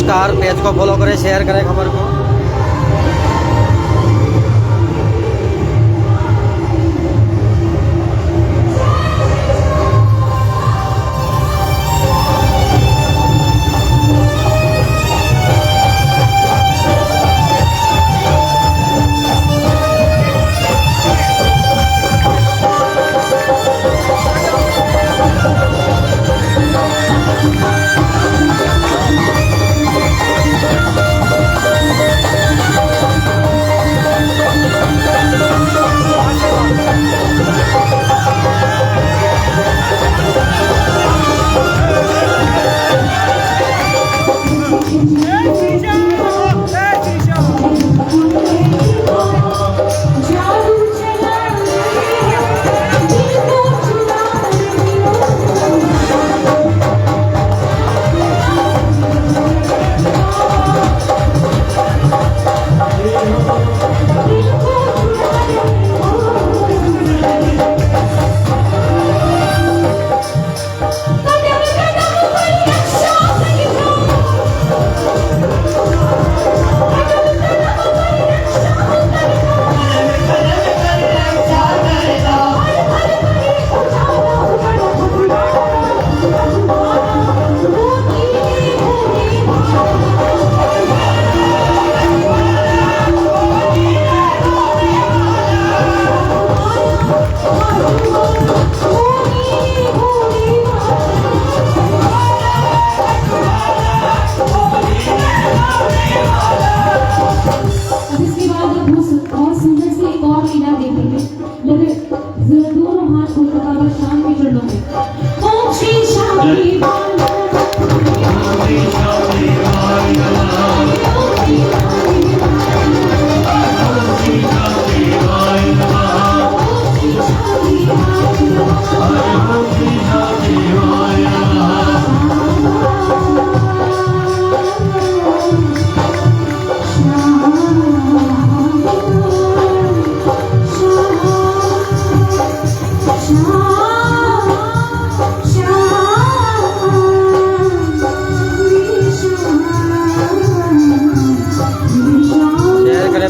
नमस्कार। पेज को फॉलो करें, शेयर करें खबर को।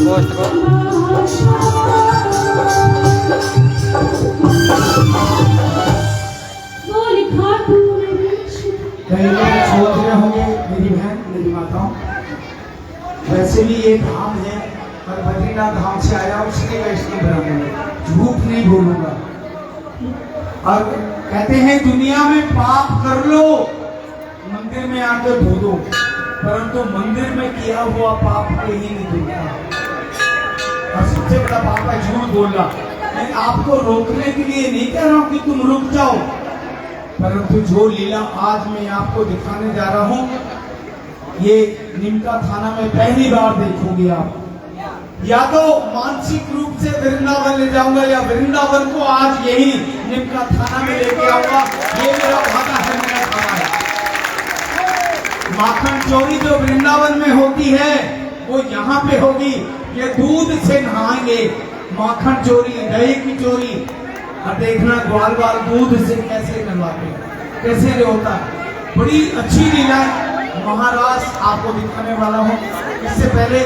पोस्ट को कई लोग सोच रहे होंगे मेरी बहन मेरी माताओं, वैसे भी ये धाम है और बद्रीनाथ धाम से आया हूँ इसलिए वैष्णव धर्म है, झूठ नहीं बोलूंगा। और कहते हैं दुनिया में पाप कर लो मंदिर में आकर धो दो, परंतु मंदिर में किया हुआ पाप कहीं नहीं धोता। और सबसे बड़ा पाप है झूठ बोलना। मैं आपको रोकने के लिए नहीं कह रहा हूं कि तुम रुक जाओ, परंतु जो लीला आज मैं आपको दिखाने जा रहा हूं, ये निमका थाना में पहली बार देखोगे आप। या तो मानसिक रूप से वृंदावन ले जाऊंगा या वृंदावन को आज यही निमका थाना में लेके आऊंगा। ये मेरा वादा है, मेरा खाना है। माखन चोरी जो वृंदावन में होती है वो यहाँ पे होगी। ये दूध से नहाएंगे, माखन चोरी, दही की चोरी। और देखना ग्वाल बाल दूध से कैसे नहलाते, कैसे होता है। बड़ी अच्छी लीला महाराज आपको दिखाने वाला हूँ। इससे पहले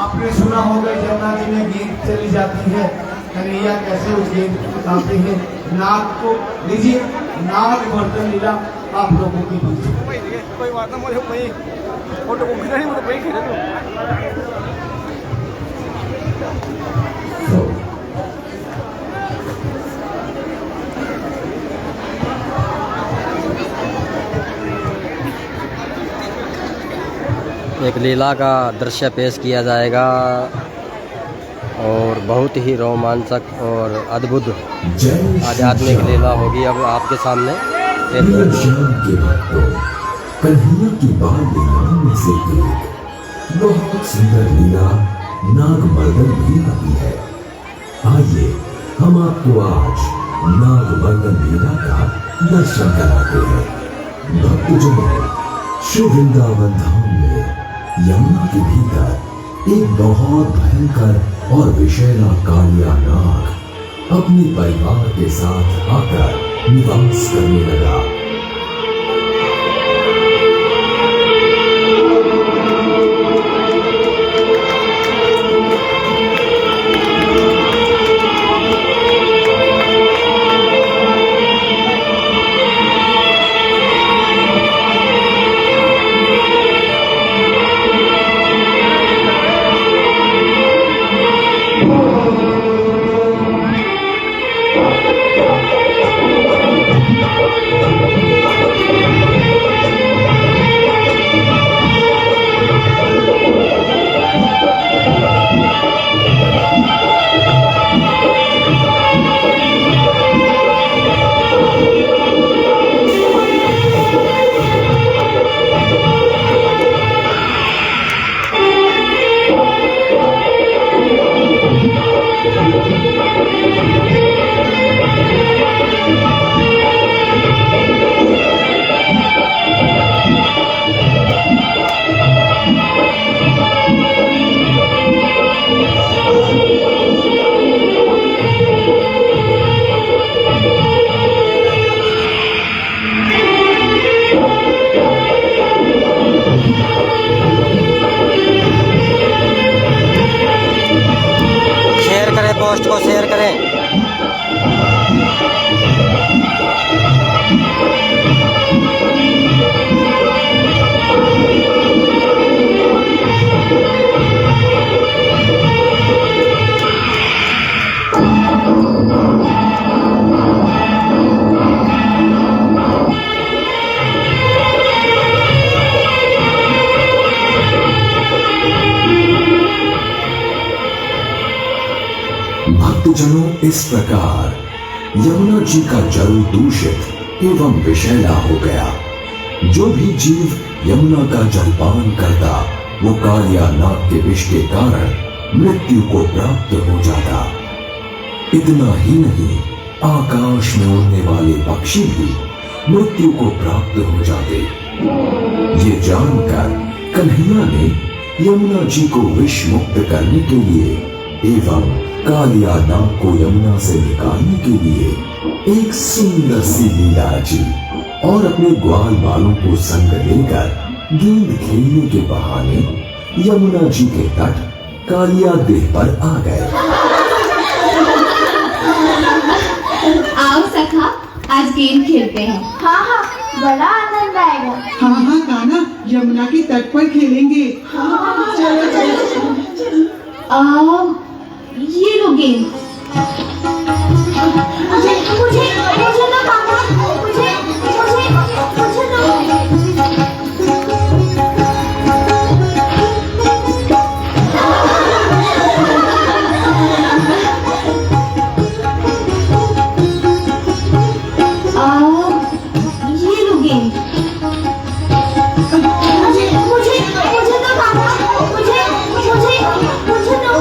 आपने सुना होगा जमुना जी में गेंद चली जाती है, कन्हैया कैसे उस गेंद को उठाते हैं। नाग को लीजिए, नाग बर्तन लीला आप लोगों की कोई बात ना मुझे वही फोटो को खींचा नहीं, मुझे वही खींचा एक लीला का दृश्य पेश किया जाएगा और बहुत ही रोमांचक और अद्भुत आध्यात्मिक लीला होगी अब आपके सामने। कन्हैया की बाल लीलाओं में से एक बहुत सुंदर लीला नागमर्दन भी आती है। आइए हम आपको आज नागमर्दन लीला का दर्शन कराते हैं। भक्तजनों, श्री वृंदावन धाम में यमुना के भीतर एक बहुत भयंकर और विषैला कालिया नाग अपने परिवार के साथ आकर निवास करने लगा। पोस्ट को शेयर करें। भक्तजनों, इस प्रकार यमुना जी का जल दूषित एवं विषैला हो गया। जो भी जीव यमुना का जलपान करता वो कालिया नाग के विष के कारण मृत्यु को प्राप्त हो जाता। इतना ही नहीं, आकाश में उड़ने वाले पक्षी भी मृत्यु को प्राप्त हो जाते। ये जानकर कन्हैया ने यमुना जी को विष मुक्त करने के लिए एवं कालिया नाग को यमुना से निकालने के लिए एक सुंदर सी लीला रची और अपने ग्वाल बालों को संग लेकर गेंद खेलने के बहाने यमुना जी के तट कालिया देह पर आ गए। आओ सखा, आज गेम खेलते हैं। हाँ हाँ, बड़ा आनंद आएगा। हाँ हाँ कान्हा, यमुना के तट पर खेलेंगे। चलो चलो चलो। ये लो गेम। मुझे मुझे मुझे ना पापा, मुझे मुझे मुझे ना। ये लो गेम। मुझे मुझे मुझे ना पापा, मुझे मुझे मुझे ना।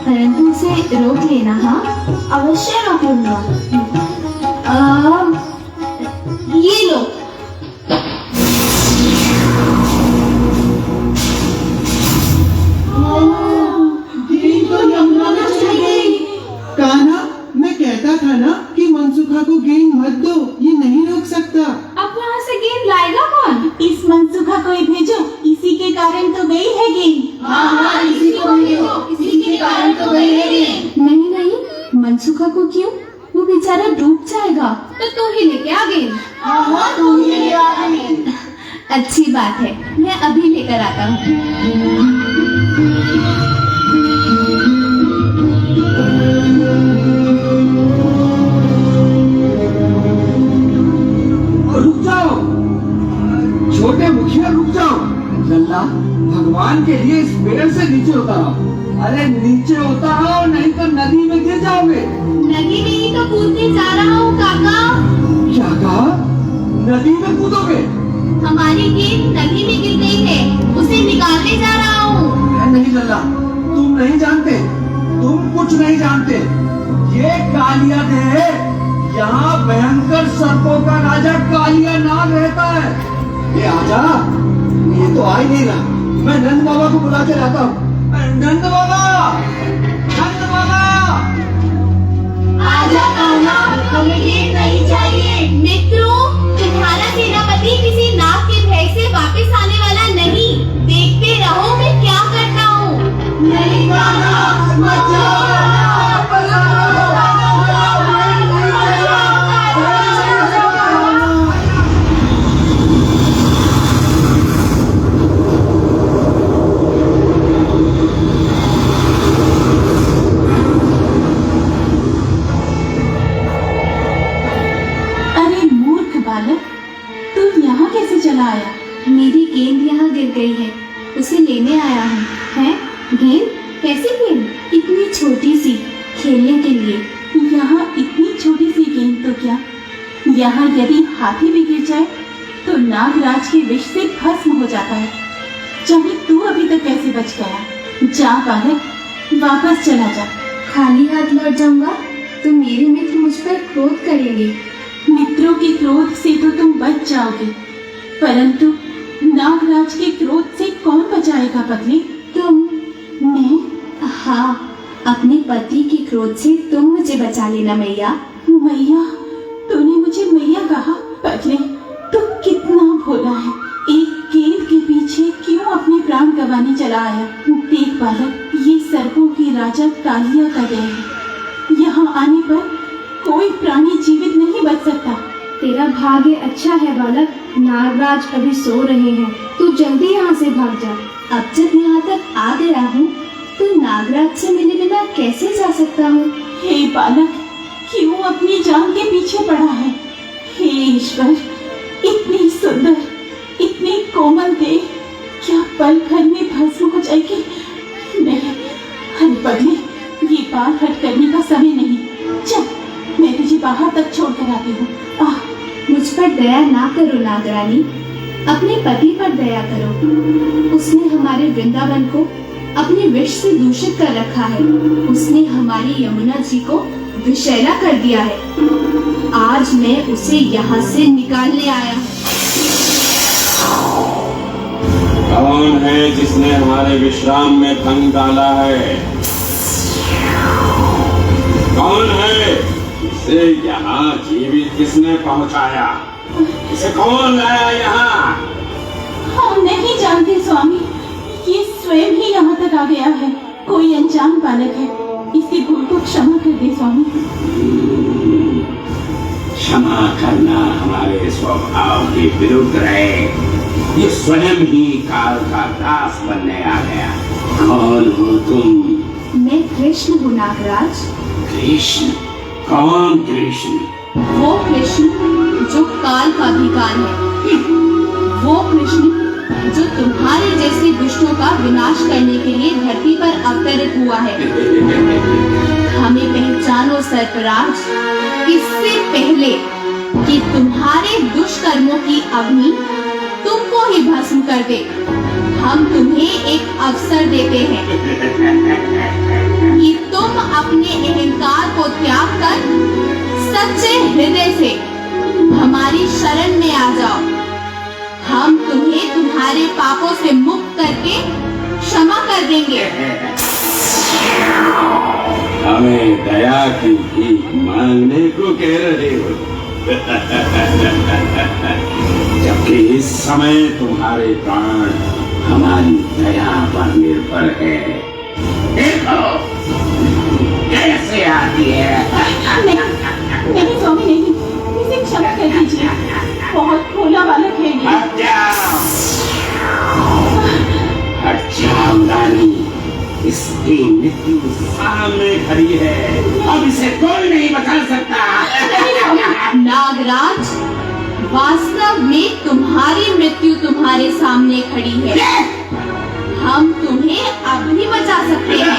परंतु उसे रोक लेना। हाँ, अवश्य रोक लूंगा। ये लो। गेंद तो यमुना में चली गई। कान्हा, मैं कहता था ना कि मनसुखा को गेंद मत दो, ये नहीं रोक सकता। अब वहाँ से गेंद लाएगा कौन? इस मनसुखा को ही भेजो, इसी के कारण तो गई है गेंद। हाँ, इसी को भेजो, इसी के कारण तो गई है गेंद। नहीं नहीं, मनसुखा को क्यों? वो बेचारा डूब जाएगा। तो तू ही लेके आ गेंद। हाँ, तू ही ले आ गेंद। अच्छी बात है, मैं अभी लेकर आता हूँ। रुक जाओ, छोटे मुखिया रुक जाओ। लल्ला, भगवान के लिए इस पेड़ से नीचे उतारो। अरे नीचे उतारो, नहीं तो नदी में गिर जाओगे। नदी में ही तो कूदने जा रहा हूँ काका। क्या कहा? नदी में कूदोगे? हमारी गेंद नदी में गिर गई है, उसे निकालने जा रहा हूँ। नहीं लल्ला, तुम नहीं जानते, तुम कुछ नहीं जानते। ये कालिया देह, यहाँ भयंकर सर्पों का राजा कालिया नाग रहता है। ये आजा, ये तो आ ही नहीं रहा। मैं नंद बाबा को बुला के लाता हूँ। नंद बाबा, नंद बाबा, आजा कान्हा, हमें गेंद नहीं चाहिए। मित्रों, तुम्हारा सेनापति किसी नाग के भय से वापस आने वाला नहीं। देखते रहो मैं क्या करता हूँ। नहीं कान्हा, मत जाओ। तुम यहाँ कैसे चला आया? मेरी गेंद यहाँ गिर गई है, उसे लेने आया हूँ। हैं? गेंद? कैसी गेंद? इतनी छोटी सी, खेलने के लिए। यहाँ इतनी छोटी सी गेंद तो क्या, यहाँ यदि हाथी भी गिर जाए तो नागराज के विष से भस्म हो जाता है। जाने तू अभी तक कैसे बच गया? जा बालक, वापस चला जा। खाली हाथ लौट जाऊंगा तो मेरे मित्र मुझ पर क्रोध करेंगे। मित्रों के क्रोध से तो तुम बच जाओगे, परंतु नागराज के क्रोध से कौन बचाएगा पत्नी? तुम। मैं? हाँ, अपने पति के क्रोध से तुम मुझे बचा लेना मैया। मैया? तूने मुझे मैया कहा? पगले, तू कितना भोला है। एक गेंद के पीछे क्यों अपने प्राण गंवाने चला आया? देख बालक, ये सर्पों की राजा कालिया का देह है। यहाँ आने पर कोई प्राणी जीवित नहीं बच सकता। तेरा भाग्य अच्छा है बालक, नागराज अभी सो रहे हैं। तू जल्दी यहाँ से भाग जा। अब जब यहाँ तक आ गया हूँ तो नागराज से मिले बिना कैसे जा सकता हूँ? हे बालक, क्यों अपनी जान के पीछे पड़ा है? हे ईश्वर, इतनी सुंदर, इतनी कोमल देह क्या पल भर में भस्म हो जाएगी? नहीं, अरे पगले, ये बाल हट करने का समय नहीं। चल, मैं तुझे बाहर तक छोड़ कर आती हूँ। मुझ पर दया ना करो नागरानी, अपने पति पर दया करो। उसने हमारे वृंदावन को अपने विष से दूषित कर रखा है। उसने हमारी यमुना जी को विषैला कर दिया है। आज मैं उसे यहाँ से निकालने आया हूँ। कौन है जिसने हमारे विश्राम में भंग डाला है? कौन है? इसे यहाँ जीवित किसने पहुँचाया? इसे कौन लाया यहाँ? हम नहीं जानते स्वामी, ये स्वयं ही यहाँ तक आ गया है। कोई अनजान बालक है, इसी भूल को क्षमा कर दे स्वामी। क्षमा करना हमारे स्वभाव के विरुद्ध रहे। ये स्वयं ही काल का दास बनने आ गया। कौन हो तुम? मैं कृष्ण हूँ नागराज। कृष्ण? कौन कृष्ण? वो कृष्ण जो काल का भी काल है। वो कृष्ण जो तुम्हारे जैसे दुष्टों का विनाश करने के लिए धरती पर अवतरित हुआ है। हमें पहचानो सर्पराज, इससे पहले कि तुम्हारे दुष्कर्मों की अग्नि तुमको ही भस्म कर दे, हम तुम्हें एक अवसर देते हैं कि तुम अपने अहंकार को त्याग कर सच्चे हृदय से हमारी शरण में आ जाओ। हम तुम्हें तुम्हारे पापों से मुक्त करके क्षमा कर देंगे। हमें दया की भीख मांगने को कह रहे हो? जबकि इस समय तुम्हारे प्राण हमारी दया पर निर्भर है। देखो कैसे आती है। नहीं स्वामी, नहीं, इसे क्षमा कर दीजिए। बहुत भोला बालक है ये। हट जाओ रानी, इसकी मृत्यु सामने खड़ी है। अब इसे कोई नहीं बचा सकता। नागराज, वास्तव में तुम्हारी मृत्यु तुम्हारे सामने खड़ी है। हम तुम्हें अब भी बचा सकते हैं।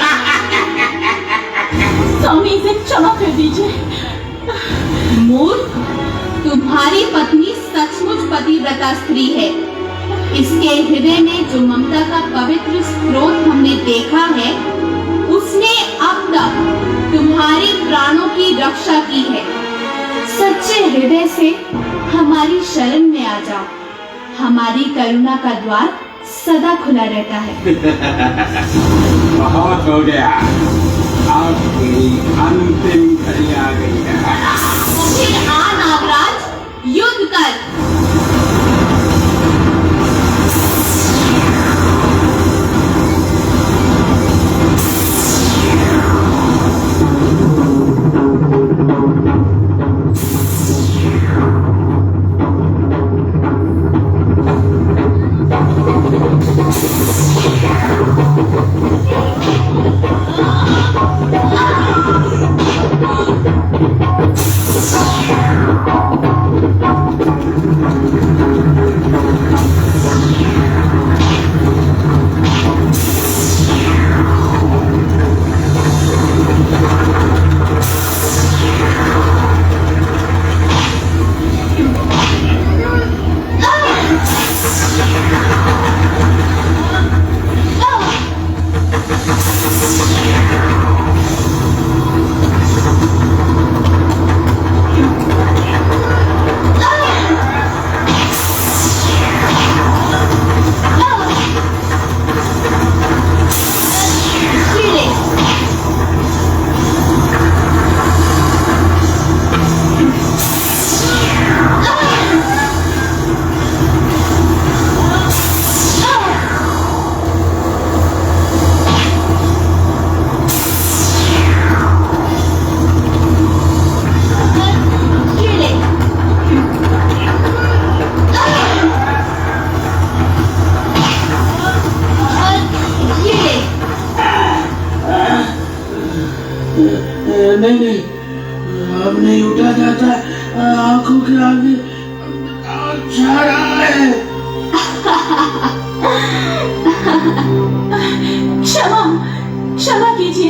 स्वामी, इसे क्षमा कर दीजिए। मूर्ख, तुम्हारी पत्नी सचमुच पतिव्रता स्त्री है। इसके हृदय में जो ममता का पवित्र स्रोत हमने देखा है, उसने अब तक तुम्हारे प्राणों की रक्षा की है। सच्चे हृदय से हमारी शरण में आ जाओ। हमारी करुणा का द्वार सदा खुला रहता है। बहुत हो गया, आपकी अंतिम घड़ी आ गई है। फिर आ नागराज, युद्ध कर।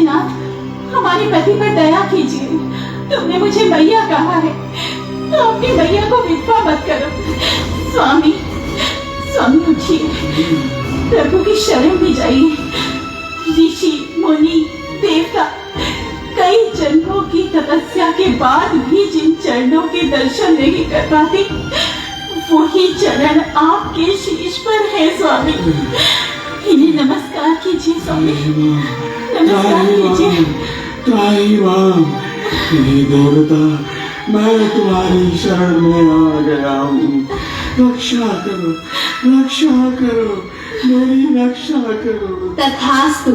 नाथ, हमारे पति पर दया कीजिए। तुमने मुझे मैया कहा है, तो अपनी मैया को विधवा मत करो। स्वामी, स्वामी उठिए, प्रभु की शरण में जाइए। ऋषि, मुनि, देवता कई जन्मों की तपस्या के बाद भी जिन चरणों के दर्शन नहीं कर पाते, वही चरण आपके शीश पर है स्वामी। इन्हें नमस्कार कीजिए स्वामी, नमस्कार कीजिए। देवता, मैं तुम्हारी शरण में आ गया हूँ, रक्षा करो, मेरी रक्षा करो। तथास्तु।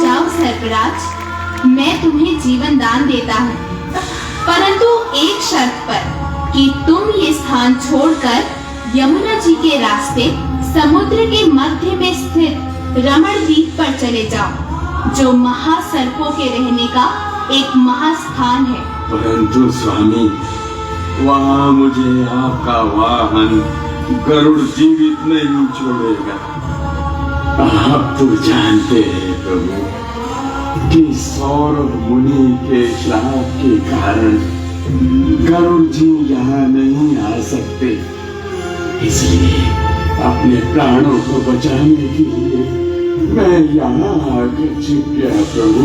जाओ सर्पराज, मैं तुम्हें जीवन दान देता हूँ, परंतु एक शर्त पर कि तुम ये स्थान छोड़कर यमुना जी के रास्ते समुद्र के मध्य में स्थित रमण द्वीप पर चले जाओ, जो महासर्पों के रहने का एक महास्थान है। परंतु स्वामी, वहाँ मुझे आपका वाहन गरुड़ जीवित नहीं छोड़ेगा। आप तो जानते हैं प्रभु कि सौरभ मुनि के श्राप के कारण गरुड़ जी यहाँ नहीं आ सकते, इसलिए अपने प्राणों को बचाने के लिए मैं यहाँ आकर छिप गया प्रभु।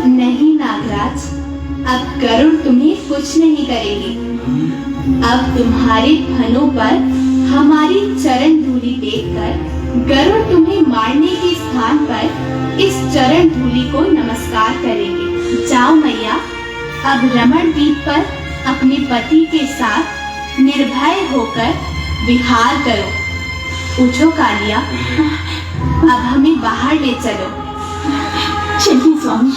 नहीं नागराज, अब गरुड़ तुम्हें कुछ नहीं करेंगे। अब तुम्हारे फनों पर हमारी चरण धूलि देखकर गरुड़ तुम्हें मारने के स्थान पर इस चरण धूलि को नमस्कार करेंगे। जाओ मैया, अब रमण द्वीप पर अपने पति के साथ निर्भय होकर विहार करो। उठो कालिया, अब हमें बाहर ले चलो। चलिए स्वामी,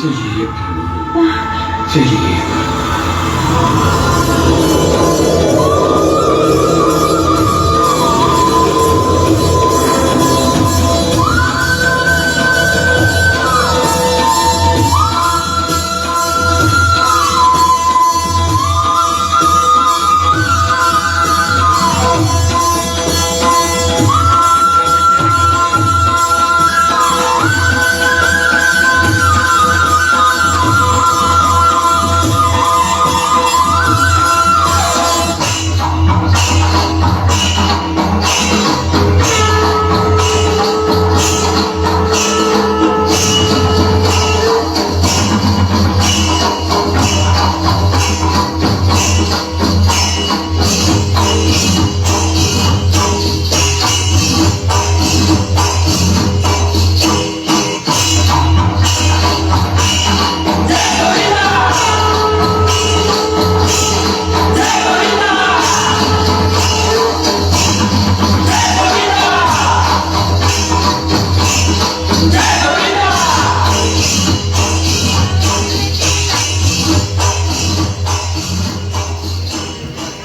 चलिए।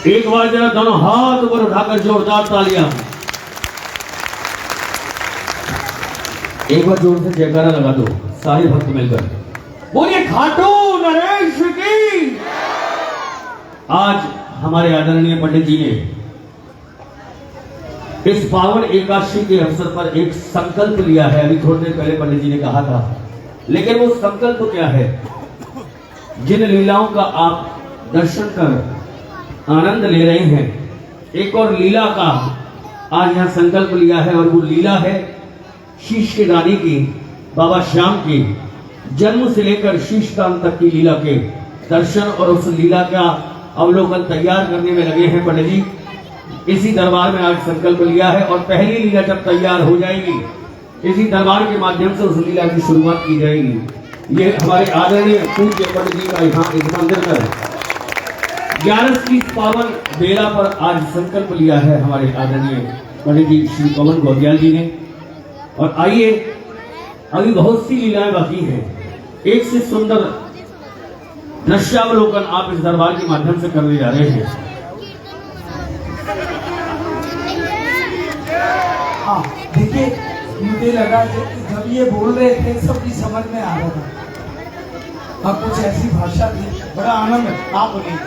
एक बार जरा दोनों हाथ ऊपर उठाकर जोरदार तालियां। एक बार जोर से जयकारा लगा दो सारे भक्त मिलकर, बोलिए खाटू नरेश की। आज हमारे आदरणीय पंडित जी ने इस पावन एकादशी के अवसर पर एक संकल्प लिया है। अभी थोड़ी देर पहले पंडित जी ने कहा था, लेकिन वो संकल्प क्या है? जिन लीलाओं का आप दर्शन कर आनंद ले रहे हैं, एक और लीला का आज यहाँ संकल्प लिया है, और वो लीला है शीश के दानी की, बाबा श्याम की जन्म से लेकर शीश दान तक की लीला के दर्शन और उस लीला का अवलोकन तैयार करने में लगे हैं पंडित जी। इसी दरबार में आज संकल्प लिया है, और पहली लीला जब तैयार हो जाएगी, इसी दरबार के माध्यम से उस लीला की शुरुआत की जाएगी। ये हमारे आदरणीय पूज्य पंडित जी का यहाँ इस मंदिर में 11 की पावन बेला पर आज संकल्प लिया है हमारे आदरणीय पंडित जी श्री पवन गौदियाल जी ने। और आइए, अभी बहुत सी लीलाएं बाकी हैं, एक से सुंदर दृश्यावलोकन आप इस दरबार के माध्यम से करने जा रहे हैं। हाँ देखिए, मुझे लगा कि जब ये बोल रहे थे सबकी समझ में आ रहा था। हाँ, कुछ ऐसी भाषा थी, बड़ा आनंद है। आप बोलिए,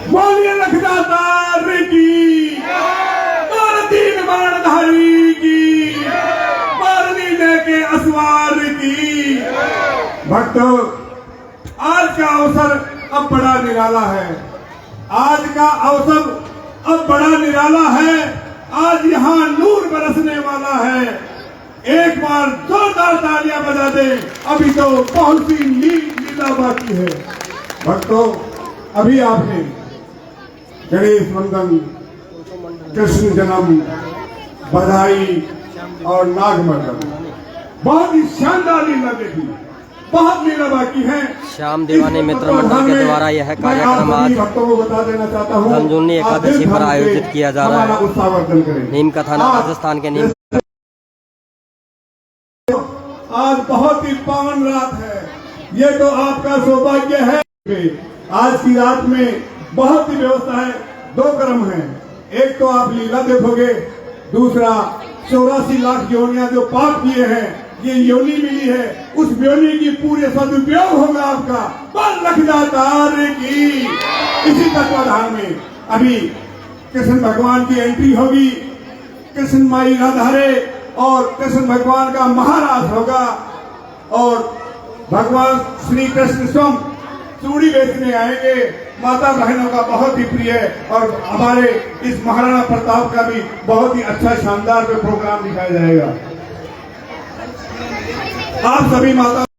बोलिए लखदाता की और तीन बाणधारी अवसर अब बड़ा निराला है। आज का अवसर अब बड़ा निराला है। आज यहाँ नूर बरसने वाला है। एक बार जोरदार तालियां बजा दे। अभी तो बहुत सी लीला बाकी है। भक्तों, अभी आपने गणेश वंदन, कृष्ण जन्म, बधाई और नागमर्दन बहुत ही शानदार लीला देखी। बहुत लीला बाकी है। श्याम दीवानी मित्र मंडल के द्वारा यह कार्यक्रम आज भक्तों को बता देना चाहता हूँ, रमजूनी एकादशी पर आयोजित किया जा रहा है। उत्साहवर्धन करें। नीम का थाना राजस्थान के नीम। आज बहुत ही पावन रात है। ये तो आपका सौभाग्य है। आज की रात में बहुत ही व्यवस्था है। 2 क्रम है। एक तो आप लीला देखोगे, दूसरा 84 लाख योनियां जो पाप किए हैं, ये योनि मिली है, उस योनि की पूरे सदुपयोग होगा आपका। बल लखदातार की इसी तत्वाधान में अभी कृष्ण भगवान की एंट्री होगी। कृष्ण माई राधारे और कृष्ण भगवान का महाराज होगा और भगवान श्री कृष्ण स्वयं चूड़ी बेचने आएंगे। माता बहनों का बहुत ही प्रिय और हमारे इस महाराणा प्रताप का भी बहुत ही अच्छा शानदार प्रोग्राम दिखाया जाएगा। आप सभी माता